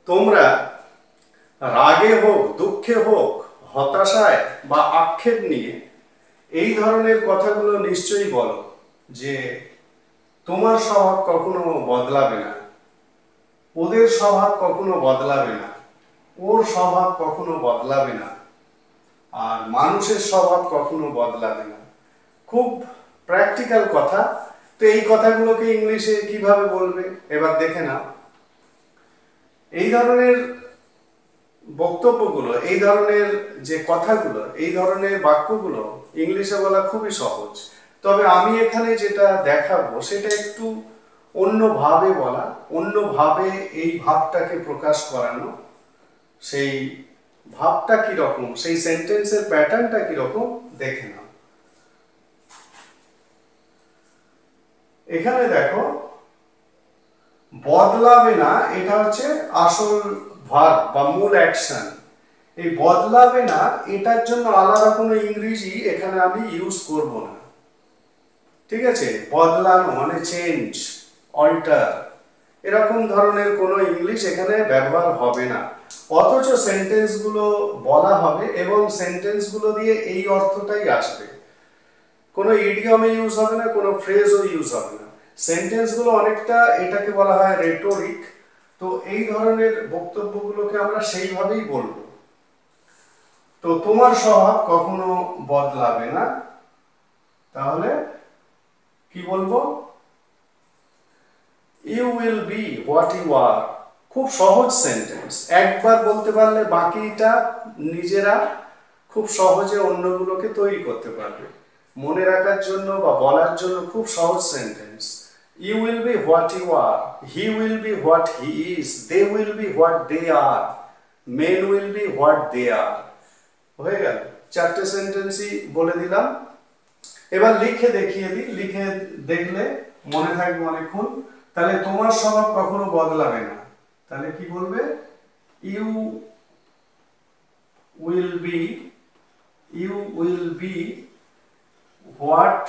তোমরা রাগে হোক, দুঃখে হোক, হতাশায় বা আক্ষেপ নিয়ে এই ধরনের কথাগুলো নিশ্চয়ই বলো যে তোমার স্বভাব কখনো বদলাবে না, ওদের স্বভাব কখনো বদলাবে না, ওর স্বভাব কখনো বদলাবে না, আর মানুষের স্বভাব কখনো বদলাবে না। খুব প্র্যাকটিক্যাল কথা। তো এই কথাগুলোকে ইংলিশে কিভাবে বলবে এবার দেখে নাও। এই ধরনের বক্তব্যগুলো, এই ধরনের যে কথাগুলো, এই ধরনের বাক্যগুলো ইংলিশে বলা খুবই সহজ। তবে আমি এখানে যেটা দেখাবো সেটা একটু অন্যভাবে বলা, অন্যভাবে এই ভাবটাকে প্রকাশ করানো। সেই ভাবটা কিরকম, সেই সেন্টেন্সের প্যাটার্নটা কিরকম দেখে নাও। এখানে দেখো, বদলাবে না এটা হচ্ছে আসল ভার্ব বা মূল অ্যাকশন। এই বদলাবে না এটার জন্য আলাদা কোনো ইংরেজি এখানে আমি ইউজ করব না। ঠিক আছে, বদলানো মানে চেঞ্জ, অল্টার, এরকম ধরনের কোনো ইংলিশ এখানে ব্যবহার হবে না। অথচ সেন্টেন্সগুলো বলা হবে এবং সেন্টেন্সগুলো দিয়ে এই অর্থটাই আসবে। কোনো ইডিয়মে ইউজ হবে না, কোনো ফ্রেজও ইউজ হবে না। সেন্টেন্সগুলো অনেকটা, এটাকে বলা হয় রেটোরিক। তো এই ধরনের বক্তব্যগুলোকে আমরা সেইভাবেই বলবো। তো তোমার স্বভাব কখনো বদলাবে না, তাহলে কি বলবো? You will be what you are. খুব সহজ সেন্টেন্স, একবার বলতে পারলে বাকিটা নিজেরা খুব সহজে অন্যগুলোকে তৈরি করতে পারবে। মনে রাখার জন্য বা বলার জন্য খুব সহজ sentence. You will be what you are, he will be what he is, they will be what they are, men will be what they are. হয়ে গেল, চারটে সেন্টেন্সই বলে দিলাম। এবার লিখে দেখিয়ে দিই, লিখে দেখলে মনে থাকবে অনেকক্ষণ। তাহলে তোমার স্বভাব কখনো বদলাবে না, তাহলে কি বলবে? You will be, you will be what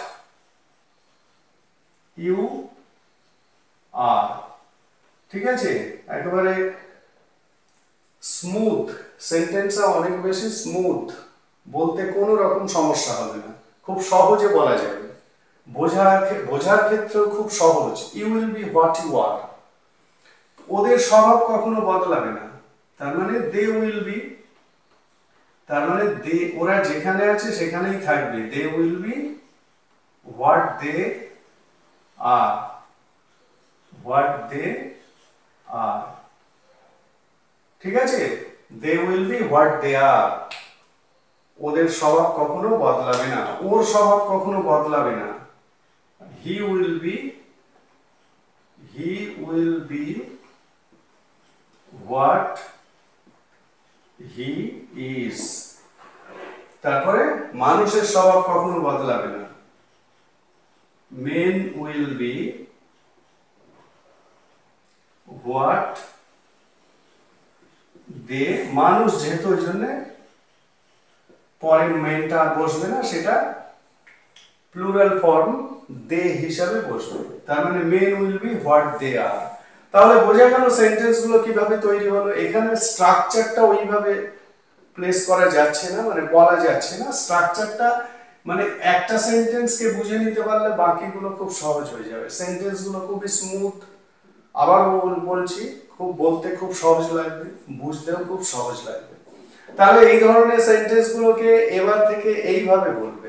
you are. ঠিক আছে, একেবারে স্মুথ সেন্টেন্সটা, অনেক বেশি স্মুথ, বলতে কোনো রকম সমস্যা হবে না, খুব সহজে বলা যাবে, বোঝার ক্ষেত্রেও খুব সহজ। You will be what you are. ওদের স্বভাব কখনো বদলাবে না, তার মানে দে উইল বি, তার মানে দে, ওরা যেখানে আছে সেখানেই থাকবে। They will be what they are, what they are. ঠিক আছে, they will be what they are. ওদের স্বভাব কখনো বদলাবে না, ওর স্বভাব কখনো বদলাবে না। He will be, he will be what he is. তারপরে মানুষের স্বভাব কখনো বদলাবে না। Men will be what they, মানুষ যেহেতু ওই জন্য পরে মেনটা আর বসবে না, সেটা প্লুরাল ফর্ম দে হিসাবে বসবে। তার মানে men will be what they are. তাহলে বোঝা গেল সেন্টেন্স গুলো কিভাবে তৈরি হলো। এখানে স্ট্রাকচারটা ওইভাবে প্লেস করা যাচ্ছে না, মানে বলা যাচ্ছে না স্ট্রাকচারটা। মানে একটা সেন্টেন্সকে বুঝে নিতে পারলে বাকিগুলো খুব সহজ হয়ে যাবে। সেন্টেন্স গুলো খুবই স্মুথ, আবার বলছি, খুব বলতে খুব সহজ লাগবে, বুঝতেও খুব সহজ লাগবে। তাহলে এই ধরনের সেন্টেন্স গুলোকে এবার থেকে এইভাবে বলবে।